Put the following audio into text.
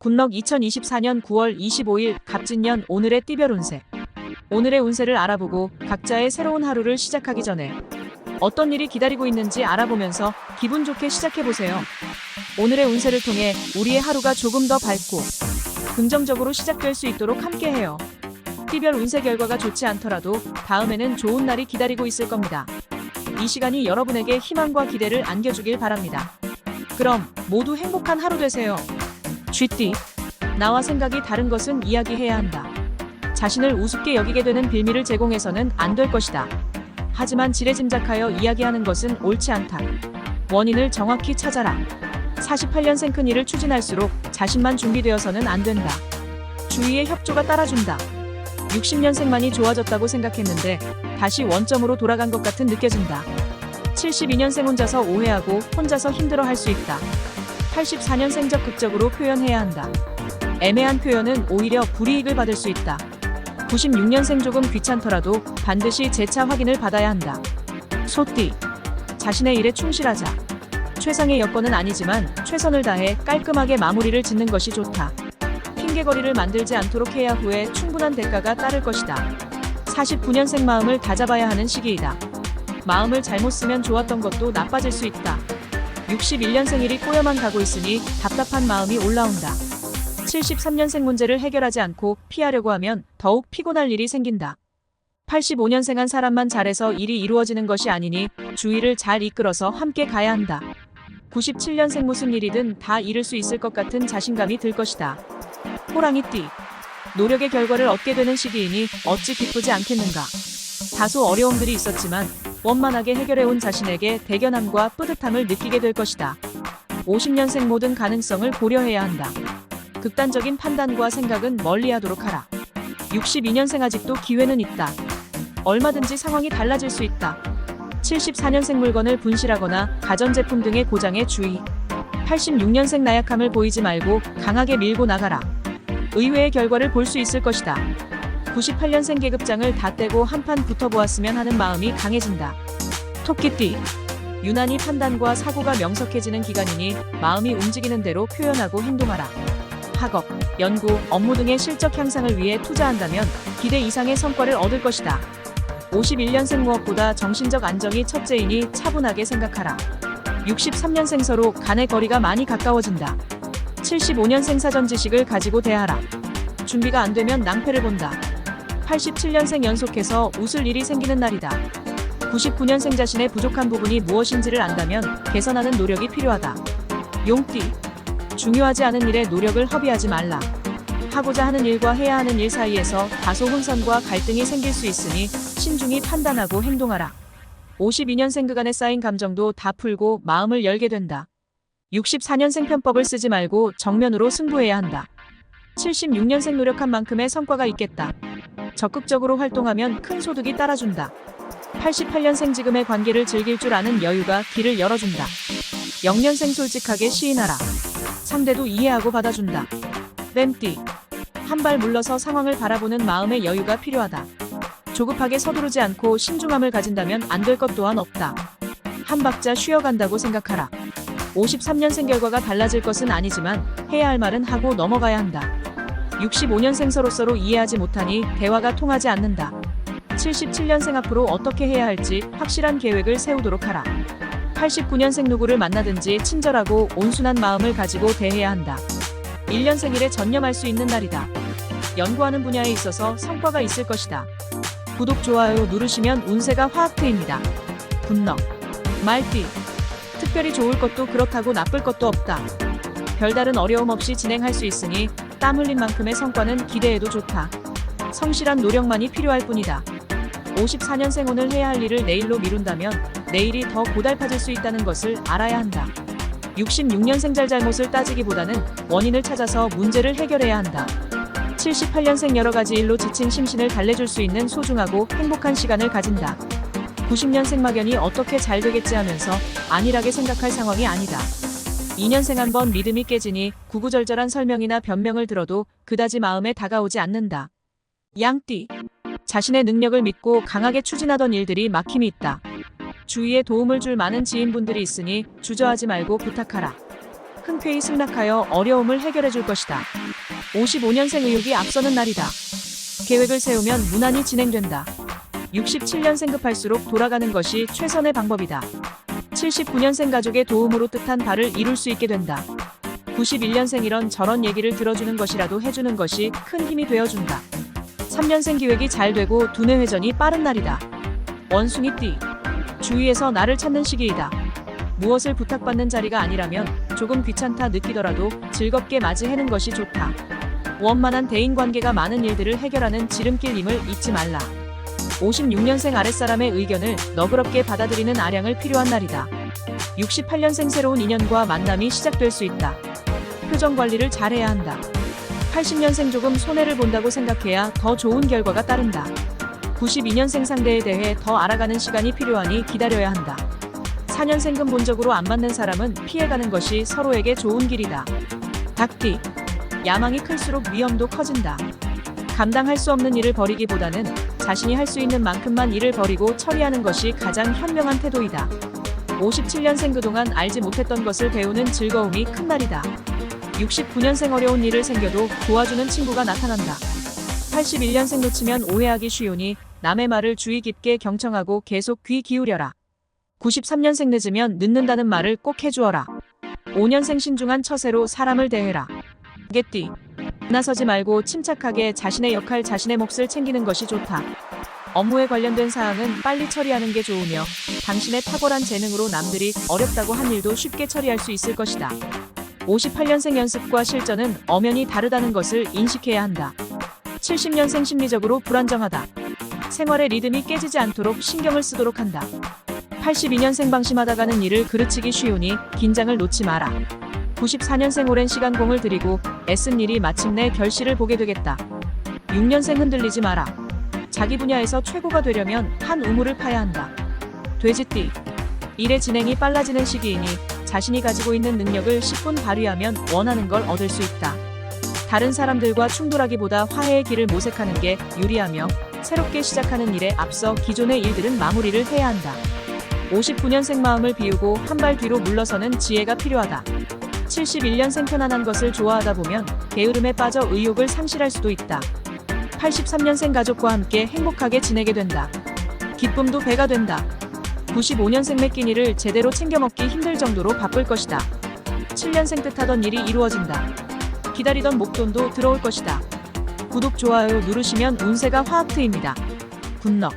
굿럭 2024년 9월 25일 갑진년 오늘의 띠별 운세. 오늘의 운세를 알아보고 각자의 새로운 하루를 시작하기 전에 어떤 일이 기다리고 있는지 알아보면서 기분 좋게 시작해보세요. 오늘의 운세를 통해 우리의 하루가 조금 더 밝고 긍정적으로 시작될 수 있도록 함께해요. 띠별 운세 결과가 좋지 않더라도 다음에는 좋은 날이 기다리고 있을 겁니다. 이 시간이 여러분에게 희망과 기대를 안겨주길 바랍니다. 그럼 모두 행복한 하루 되세요. 쥐띠. 나와 생각이 다른 것은 이야기해야 한다. 자신을 우습게 여기게 되는 빌미를 제공해서는 안 될 것이다. 하지만 지레짐작하여 이야기하는 것은 옳지 않다. 원인을 정확히 찾아라. 48년생 큰 일을 추진할수록 자신만 준비되어서는 안 된다. 주위의 협조가 따라준다. 60년생만이 좋아졌다고 생각했는데 다시 원점으로 돌아간 것 같은 느껴진다. 72년생 혼자서 오해하고 혼자서 힘들어할 수 있다. 84년생 적극적으로 표현해야 한다. 애매한 표현은 오히려 불이익을 받을 수 있다. 96년생 조금 귀찮더라도 반드시 재차 확인을 받아야 한다. 소띠. 자신의 일에 충실하자. 최상의 여건은 아니지만 최선을 다해 깔끔하게 마무리를 짓는 것이 좋다. 핑계거리를 만들지 않도록 해야 후에 충분한 대가가 따를 것이다. 49년생 마음을 다잡아야 하는 시기이다. 마음을 잘못 쓰면 좋았던 것도 나빠질 수 있다. 61년생 일이 꼬여만 가고 있으니 답답한 마음이 올라온다. 73년생 문제를 해결하지 않고 피하려고 하면 더욱 피곤할 일이 생긴다. 85년생 한 사람만 잘해서 일이 이루어지는 것이 아니니 주위를 잘 이끌어서 함께 가야 한다. 97년생 무슨 일이든 다 이룰 수 있을 것 같은 자신감이 들 것이다. 호랑이띠. 노력의 결과를 얻게 되는 시기이니 어찌 기쁘지 않겠는가. 다소 어려움들이 있었지만 원만하게 해결해온 자신에게 대견함과 뿌듯함을 느끼게 될 것이다. 50년생 모든 가능성을 고려해야 한다. 극단적인 판단과 생각은 멀리하도록 하라. 62년생 아직도 기회는 있다. 얼마든지 상황이 달라질 수 있다. 74년생 물건을 분실하거나 가전제품 등의 고장에 주의. 86년생 나약함을 보이지 말고 강하게 밀고 나가라. 의외의 결과를 볼 수 있을 것이다. 98년생 계급장을 다 떼고 한판 붙어보았으면 하는 마음이 강해진다. 토끼띠. 유난히 판단과 사고가 명석해지는 기간이니 마음이 움직이는 대로 표현하고 행동하라. 학업, 연구, 업무 등의 실적 향상을 위해 투자한다면 기대 이상의 성과를 얻을 것이다. 51년생 무엇보다 정신적 안정이 첫째이니 차분하게 생각하라. 63년생 서로 간의 거리가 많이 가까워진다. 75년생 사전 지식을 가지고 대하라. 준비가 안 되면 낭패를 본다. 87년생 연속해서 웃을 일이 생기는 날이다. 99년생 자신의 부족한 부분이 무엇인지를 안다면 개선하는 노력이 필요하다. 용띠. 중요하지 않은 일에 노력을 허비하지 말라. 하고자 하는 일과 해야 하는 일 사이에서 다소 혼선과 갈등이 생길 수 있으니 신중히 판단하고 행동하라. 52년생 그간에 쌓인 감정도 다 풀고 마음을 열게 된다. 64년생 편법을 쓰지 말고 정면으로 승부해야 한다. 76년생 노력한 만큼의 성과가 있겠다. 적극적으로 활동하면 큰 소득이 따라준다. 88년생 지금의 관계를 즐길 줄 아는 여유가 길을 열어준다. 0년생 솔직하게 시인하라. 상대도 이해하고 받아준다. 뱀띠. 한 발 물러서 상황을 바라보는 마음의 여유가 필요하다. 조급하게 서두르지 않고 신중함을 가진다면 안 될 것 또한 없다. 한 박자 쉬어간다고 생각하라. 53년생 결과가 달라질 것은 아니지만 해야 할 말은 하고 넘어가야 한다. 65년생 서로서로 이해하지 못하니 대화가 통하지 않는다. 77년생 앞으로 어떻게 해야 할지 확실한 계획을 세우도록 하라. 89년생 누구를 만나든지 친절하고 온순한 마음을 가지고 대해야 한다. 1년생 일에 전념할 수 있는 날이다. 연구하는 분야에 있어서 성과가 있을 것이다. 구독, 좋아요 누르시면 운세가 화학 트입니다. 굿럭. 말띠. 특별히 좋을 것도 그렇다고 나쁠 것도 없다. 별다른 어려움 없이 진행할 수 있으니 땀 흘린 만큼의 성과는 기대해도 좋다. 성실한 노력만이 필요할 뿐이다. 54년생 오늘 해야 할 일을 내일로 미룬다면 내일이 더 고달파질 수 있다는 것을 알아야 한다. 66년생 잘잘못을 따지기보다는 원인을 찾아서 문제를 해결해야 한다. 78년생 여러 가지 일로 지친 심신을 달래줄 수 있는 소중하고 행복한 시간을 가진다. 90년생 막연히 어떻게 잘 되겠지 하면서 안일하게 생각할 상황이 아니다. 2년생 한번 믿음이 깨지니 구구절절한 설명이나 변명을 들어도 그다지 마음에 다가오지 않는다. 양띠. 자신의 능력을 믿고 강하게 추진하던 일들이 막힘이 있다. 주위에 도움을 줄 많은 지인분들이 있으니 주저하지 말고 부탁하라. 흔쾌히 승낙하여 어려움을 해결해 줄 것이다. 55년생 의욕이 앞서는 날이다. 계획을 세우면 무난히 진행된다. 67년생 급할수록 돌아가는 것이 최선의 방법이다. 79년생 가족의 도움으로 뜻한 바를 이룰 수 있게 된다. 91년생 이런 저런 얘기를 들어주는 것이라도 해주는 것이 큰 힘이 되어준다. 3년생 기획이 잘 되고 두뇌 회전이 빠른 날이다. 원숭이 띠. 주위에서 나를 찾는 시기이다. 무엇을 부탁받는 자리가 아니라면 조금 귀찮다 느끼더라도 즐겁게 맞이해는 것이 좋다. 원만한 대인관계가 많은 일들을 해결하는 지름길임을 잊지 말라. 56년생 아랫사람의 의견을 너그럽게 받아들이는 아량을 필요한 날이다. 68년생 새로운 인연과 만남이 시작될 수 있다. 표정 관리를 잘해야 한다. 80년생 조금 손해를 본다고 생각해야 더 좋은 결과가 따른다. 92년생 상대에 대해 더 알아가는 시간이 필요하니 기다려야 한다. 4년생 근본적으로 안 맞는 사람은 피해가는 것이 서로에게 좋은 길이다. 닭띠. 야망이 클수록 위험도 커진다. 감당할 수 없는 일을 벌이기보다는 자신이 할 수 있는 만큼만 일을 벌이고 처리하는 것이 가장 현명한 태도이다. 57년생 그동안 알지 못했던 것을 배우는 즐거움이 큰 날이다. 69년생 어려운 일을 생겨도 도와주는 친구가 나타난다. 81년생 놓치면 오해하기 쉬우니 남의 말을 주의 깊게 경청하고 계속 귀 기울여라. 93년생 늦으면 늦는다는 말을 꼭 해주어라. 5년생 신중한 처세로 사람을 대해라. 개띠. 나서지 말고 침착하게 자신의 역할 자신의 몫을 챙기는 것이 좋다. 업무에 관련된 사항은 빨리 처리하는 게 좋으며 당신의 탁월한 재능으로 남들이 어렵다고 한 일도 쉽게 처리할 수 있을 것이다. 58년생 연습과 실전은 엄연히 다르다는 것을 인식해야 한다. 70년생 심리적으로 불안정하다. 생활의 리듬이 깨지지 않도록 신경을 쓰도록 한다. 82년생 방심하다가는 일을 그르치기 쉬우니 긴장을 놓지 마라. 94년생 오랜 시간 공을 들이고 애쓴 일이 마침내 결실을 보게 되겠다. 6년생 흔들리지 마라. 자기 분야에서 최고가 되려면 한 우물을 파야 한다. 돼지띠. 일의 진행이 빨라지는 시기이니 자신이 가지고 있는 능력을 10분 발휘하면 원하는 걸 얻을 수 있다. 다른 사람들과 충돌하기보다 화해의 길을 모색하는 게 유리하며 새롭게 시작하는 일에 앞서 기존의 일들은 마무리를 해야 한다. 59년생 마음을 비우고 한 발 뒤로 물러서는 지혜가 필요하다. 71년생 편안한 것을 좋아하다 보면 게으름에 빠져 의욕을 상실할 수도 있다. 83년생 가족과 함께 행복하게 지내게 된다. 기쁨도 배가 된다. 95년생 매 끼니를 제대로 챙겨 먹기 힘들 정도로 바쁠 것이다. 7년생 뜻하던 일이 이루어진다. 기다리던 목돈도 들어올 것이다. 구독, 좋아요 누르시면 운세가 화합 트입니다. 굿럭.